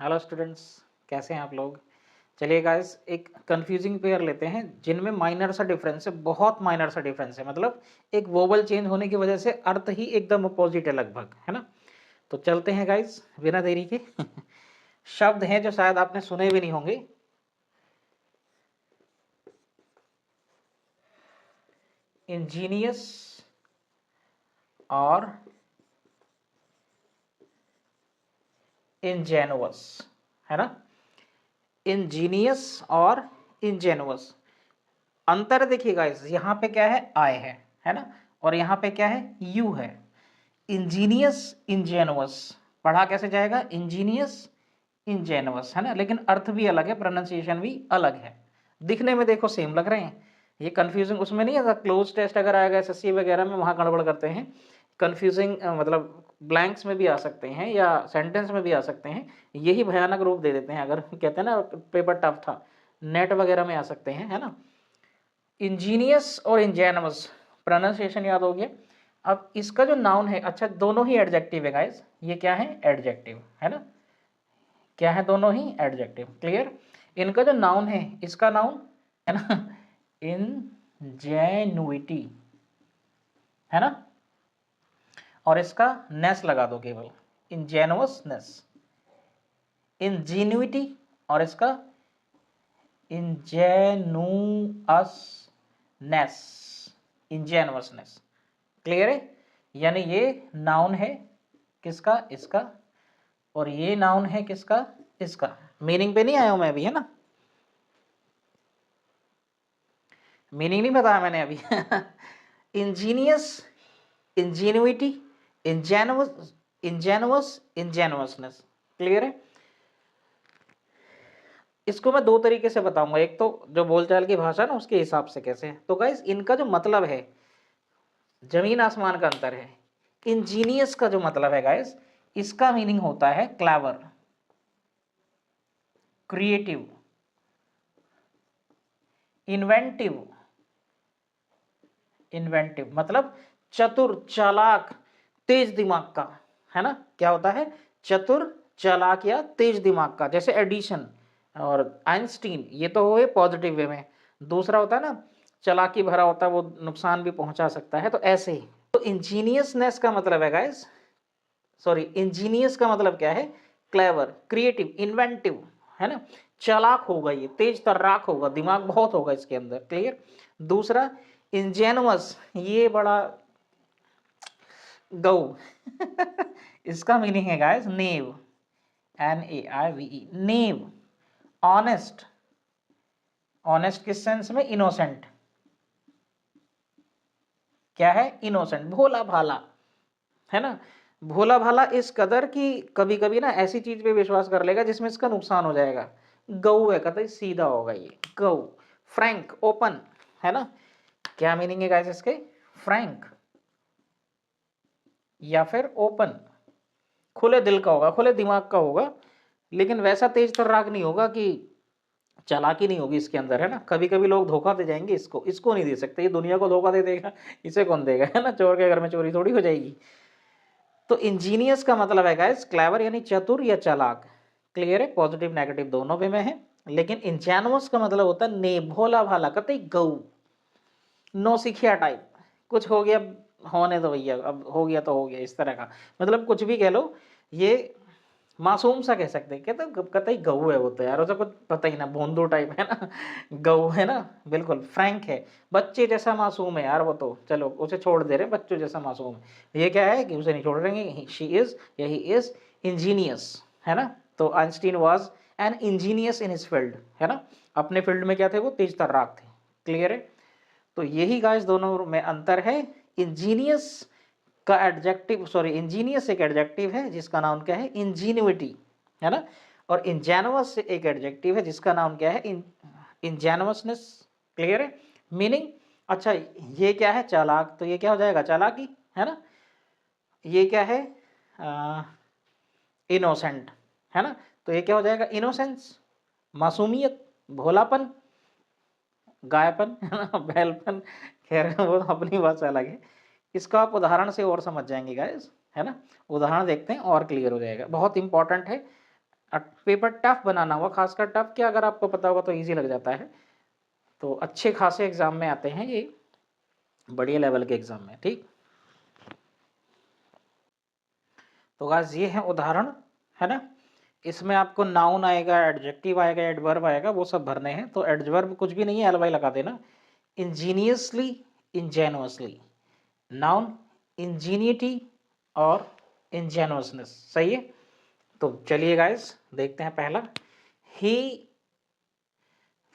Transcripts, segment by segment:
Hello students, कैसे हैं आप लोग। चलिए गाइस, एक कंफ्यूजिंग पेयर लेते हैं जिनमें माइनर सा डिफरेंस है, बहुत माइनर सा डिफरेंस है। मतलब एक वोवल चेंज होने की वजह से अर्थ ही एकदम अपोजिट है लगभग, है ना। तो चलते हैं गाइस बिना देरी के। शब्द हैं जो शायद आपने सुने भी नहीं होंगे। इंजीनियस और इंजेनुअस, है ना। इंजीनियस और इंजेनुअस, अंतर देखिए गाइस, यहाँ पे क्या है, आई है ना। और यहाँ पे क्या है, यू है। इंजीनियस इंजेनुअस पढ़ा कैसे जाएगा, इंजीनियस इंजेनुअस, है ना। लेकिन अर्थ भी अलग है, प्रोनाउंसिएशन भी अलग है। दिखने में देखो सेम लग रहे हैं। ये कंफ्यूजिंग उसमें नहीं है, क्लोज टेस्ट अगर आएगा एसएससी वगैरह में, वहाँ गड़बड़ करते हैं। कंफ्यूजिंग मतलब ब्लैंक्स में भी आ सकते हैं या सेंटेंस में भी आ सकते हैं। यही भयानक रूप दे देते हैं। अगर कहते हैं ना पेपर टफ था, नेट वगैरह में आ सकते हैं, है ना। इंजीनियस और इंजेनवस, प्रोनाउंसिएशन याद हो गया। अब इसका जो नाउन है, अच्छा दोनों ही एडजेक्टिव है गाइस। ये क्या है, एडजेक्टिव, है ना। क्या है, दोनों ही एडजेक्टिव। क्लियर। इनका जो नाउन है, इसका नाउन है ना इंजेन्युइटी, है ना। और इसका नेस लगा दो केवल, इंजेनुअसनेस, इंजीन्युइटी, और इसका इंजेनुअसनेस, इंजेनुअसनेस। क्लियर है। यानी ये नाउन है किसका, इसका, और ये नाउन है किसका, इसका। मीनिंग पे नहीं आया हूं मैं अभी, है ना। मीनिंग नहीं बताया मैंने अभी। Ingenious, ingenuity, ingenuous, ingenuousness. Clear है। इसको मैं दो तरीके से बताऊंगा, एक तो जो बोलचाल की भाषा ना उसके हिसाब से कैसे है। तो गाइस, इनका जो मतलब है, जमीन आसमान का अंतर है। इंजीनियस का जो मतलब है गाइस, इसका मीनिंग होता है क्लेवर, क्रिएटिव, इन्वेंटिव। इन्वेंटिव मतलब चतुर, चालाक, तेज दिमाग का, है ना। क्या होता है, चतुर, चालाक या तेज दिमाग का। जैसे एडिशन और आइंस्टीन, ये तो हुए पॉजिटिव वे में। दूसरा होता है ना, चालाकी भरा होता है, वो नुकसान भी पहुंचा सकता है। तो ऐसे ही तो इंजीनियसनेस का मतलब है गाइस, सॉरी, इंजीनियस का मतलब क्या है, क्लेवर, क्रिएटिव, इन्वेंटिव, है ना। चालाक होगा, ये तेज तर्राक होगा, दिमाग बहुत होगा इसके अंदर। क्लियर। दूसरा इंजेनुअस, ये बड़ा गौ। इसका मीनिंग है गाइस नेव, NAIVE, नेव। ऑनेस्ट, ऑनेस्ट किस सेंस में, इनोसेंट। क्या है, इनोसेंट, भोला भाला, है ना। भोला भाला इस कदर कि कभी कभी ना ऐसी चीज पे विश्वास कर लेगा जिसमें इसका नुकसान हो जाएगा। गौ है, कतई सीधा होगा ये, गौ। फ्रैंक, ओपन, है ना। क्या मीनिंग है गाइस इसके, फ्रैंक या फिर ओपन, खुले दिल का होगा, खुले दिमाग का होगा। लेकिन वैसा तेज तर्राक नहीं होगा कि चालाकी नहीं होगी इसके अंदर, है ना। कभी कभी लोग धोखा दे जाएंगे, इसको नहीं दे सकते, ये दुनिया को धोखा दे देगा, इसे कौन देगा, है ना। चोर के घर में चोरी थोड़ी हो जाएगी। तो इंजीनियस का मतलब है गाइस क्लेवर, यानी चतुर या चालाक। क्लियर है, पॉजिटिव नेगेटिव दोनों वे में है। लेकिन इंजेनुअस का मतलब होता है ने, भोला भाला, कतई गऊ, नौसिखिया टाइप। कुछ हो गया, होने दो भैया, अब हो गया तो हो गया, इस तरह का। मतलब कुछ भी कह लो, ये मासूम सा कह सकते हैं। कहते कतई गऊ है वो, तो यार उसे कुछ पता ही ना, भोंदू टाइप, है ना। गऊ है ना, बिल्कुल फ्रैंक है, बच्चे जैसा मासूम है यार वो तो। चलो उसे छोड़ दे रहे, बच्चों जैसा मासूम है। ये क्या है कि उसे नहीं छोड़ रहे, शी इज या ही इज इंजीनियस, है ना। तो Einstein was an Angénieux in his field, है ना। अपने फील्ड में क्या थे, वो तेज तर्राक थे। क्लियर है। तो यही गाइस दोनों में अंतर है। इंजीनियस का एडजेक्टिव, सॉरी, इंजीनियस एक एडजेक्टिव है जिसका नाम क्या है, इंजीन्युइटी, है ना। और इंजेनुअस से एक एडजेक्टिव है जिसका नाम क्या है, इंजेनुअसनेस। क्लियर है। मीनिंग, अच्छा ये क्या है, चालाक, तो ये क्या हो जाएगा, चालाकी, है ना। ये क्या है, इनोसेंट, है ना। तो ये क्या हो जाएगा, इनोसेंस, मासूमियत, भोलापन, गायपन, है ना, बैलपन। खैर वो अपनी बात से अलग है। इसका आप उदाहरण से और समझ जाएंगे गाइस, है ना। उदाहरण देखते हैं और क्लियर हो जाएगा, बहुत इंपॉर्टेंट है। पेपर टफ बनाना हुआ, खासकर टफ क्या अगर आपको पता होगा तो इजी लग जाता है। तो अच्छे खासे एग्जाम में आते हैं ये, बढ़िया लेवल के एग्जाम में। ठीक, तो गाइस ये है उदाहरण, है ना। इसमें आपको नाउन आएगा, एडजेक्टिव आएगा, एडवर्ब आएगा, वो सब भरने हैं। तो एडवर्ब कुछ भी नहीं है, एलवाई लगा देना। इंजीनियसली, इंजेनुअसली, नाउन इंजीनियटी और इंजेनुअसनेस, सही है। तो चलिए गाइस देखते हैं पहला। ही,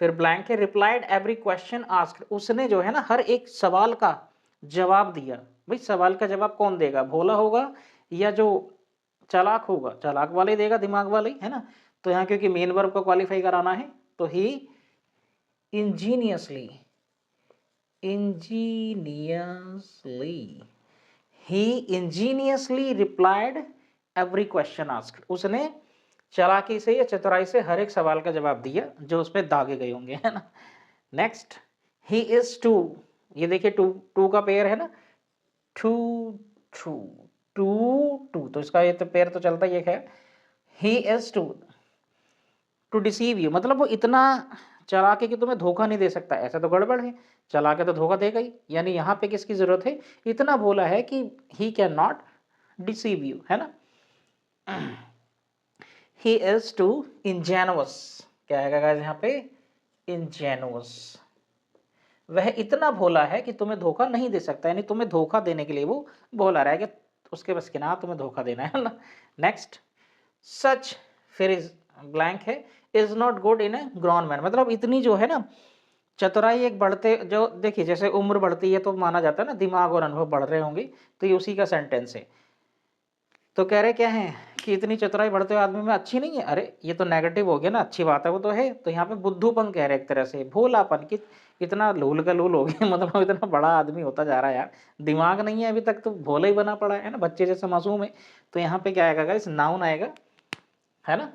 फिर ब्लैंक है, रिप्लाइड एवरी क्वेश्चन आस्क्ड, उसने जो है ना हर एक सवाल का जवाब दिया। भाई सवाल का जवाब कौन देगा, भोला होगा या जो चालाक होगा, चालाक वाले ही देगा, दिमाग वाले ही, है ना। तो यहाँ क्योंकि मेन वर्ब को क्वालिफाई कराना है, तो ही इंजीनियसली, ही ingeniously replied every question asked, उसने चालाकी से या चतुराई से हर एक सवाल का जवाब दिया जो उसमें दागे गए होंगे, है ना। नेक्स्ट, ही इज टू, ये देखिए टू, टू का पेयर है ना, टू टू टू टू, तो इसका ये तो पेयर तो चलता ही है। He is to deceive you, मतलब वो इतना चालाक है कि तुम्हें धोखा नहीं दे सकता, ऐसा तो गड़बड़ है, चालाक है तो धोखा देगा ही। यानी यहाँ पे किसकी जरूरत है, इतना बोला है कि he can not deceive you, है ना। ही इज टू इंजेनुअस, क्या आएगा गाइस यहाँ पे, इंजेनुअस, वह इतना भोला है कि तुम्हें धोखा नहीं दे सकता, यानी तुम्हें धोखा देने के लिए वो बोला रहा है कि उसके बस की ना तुम्हें धोखा देना है ना। नेक्स्ट, सच, फिर इज ब्लैंक है, is not good in A grown man, मतलब इतनी जो है ना चतुराई एक बढ़ते, जो देखिए जैसे उम्र बढ़ती है तो माना जाता है ना दिमाग और अनुभव बढ़ रहे होंगे, तो ये उसी का सेंटेंस है। तो कह रहे क्या है कि इतनी चतुराई बढ़ते हुए आदमी में अच्छी नहीं है, अरे ये तो नेगेटिव हो गया ना, अच्छी बात है वो तो है। तो यहाँ पे बुद्धूपन कह रहे एक तरह से, भोलापन, कि इतना लूल का लूल हो गया, मतलब इतना बड़ा आदमी होता जा रहा है यार, दिमाग नहीं है अभी तक तो भोला ही बना पड़ा है ना, बच्चे जैसे मासूम है। तो यहाँ पे क्या आएगा इस नाउन आएगा, है ना,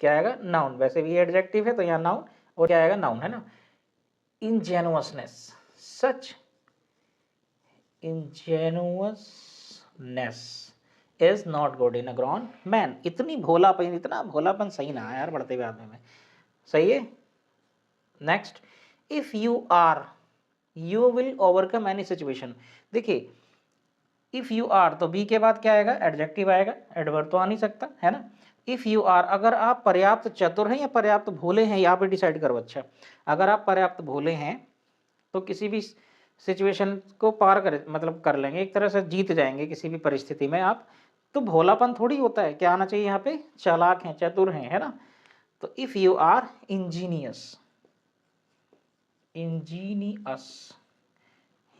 क्या आएगा नाउन, वैसे भी एडजेक्टिव है तो यहाँ नाउन, और क्या आएगा नाउन, है ना। Ingenuousness, such ingenuousness is not good in a grown man, इतनी भोलापन, इतना भोलापन सही ना है यार बढ़ते हुए आदमी में, सही है। Next, if you are, you will overcome any situation, देखिए if you are to be के बाद क्या आएगा, एडजेक्टिव आएगा, एडवर्ब तो आ नहीं सकता, है ना। इफ यू आर, अगर आप पर्याप्त चतुर हैं या पर्याप्त भोले हैं, यहाँ पे डिसाइड करो। अच्छा, अगर आप पर्याप्त भोले हैं तो किसी भी सिचुएशन को पार कर, मतलब कर लेंगे, एक तरह से जीत जाएंगे किसी भी परिस्थिति में आप। तो भोलापन थोड़ी होता है, क्या आना चाहिए यहाँ पे, चालाक हैं, चतुर हैं, है ना। तो if you are ingenious,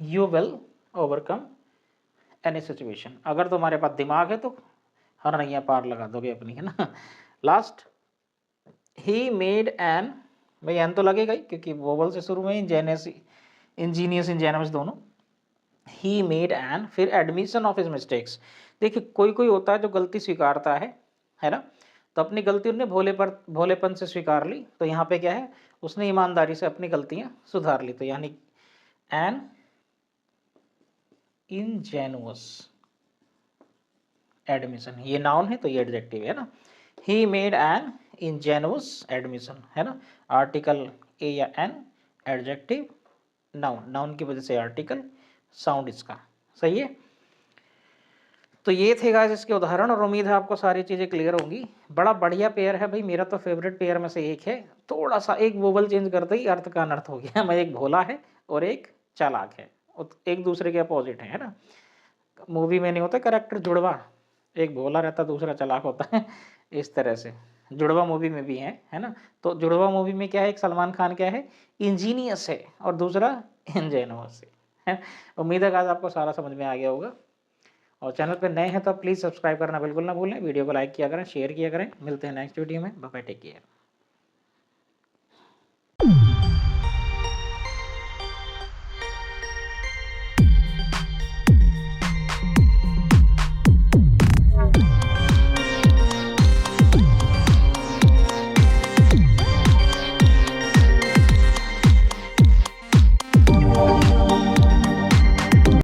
you will overcome any situation, अगर तुम्हारे पास दिमाग है तो हर नैया पार लगा दोगे अपनी, है ना। लास्ट, ही मेड एन, भाई एन तो लगेगा ही क्योंकि वोवल से शुरू में, इंजीनियस इंजेनियस दोनों। ही मेड एन, फिर एडमिशन ऑफ हिज मिस्टेक्स, देखिए कोई कोई होता है जो गलती स्वीकारता है ना, तो अपनी गलती उन्होंने भोलेपन से स्वीकार ली। तो यहाँ पे क्या है, उसने ईमानदारी से अपनी गलतियां सुधार ली। तो यानी एन इंजेनुअस एडमिशन, ये नाउन है तो ये एडजेक्टिव है ना। He made an ingenuous admission, है ना, आर्टिकल ए या एन, एडजेक्टिव नाउन, नाउन की वजह से आर्टिकल, साउंड इसका, सही है। तो ये थे गाइस इसके उदाहरण, और उम्मीद है आपको सारी चीज़ें क्लियर होंगी। बड़ा बढ़िया पेयर है भाई, मेरा तो फेवरेट पेयर में से एक है। थोड़ा सा एक वोवल चेंज करते ही अर्थ का अनर्थ हो गया। मैं, एक भोला है और एक चालाक है, एक दूसरे के अपोजिट है ना। मूवी में नहीं होता करेक्टर जुड़वा, एक भोला रहता दूसरा चालाक होता है, इस तरह से जुड़वा मूवी में भी है ना। तो जुड़वा मूवी में क्या है, एक सलमान खान क्या है, इंजीनियस है, और दूसरा इंजेनुअस है। उम्मीद है आज आपको सारा समझ में आ गया होगा। और चैनल पे नए हैं तो प्लीज़ सब्सक्राइब करना बिल्कुल ना भूलें, वीडियो को लाइक किया करें, शेयर किया करें। मिलते हैं नेक्स्ट वीडियो में, बाय बाय, टेक केयर।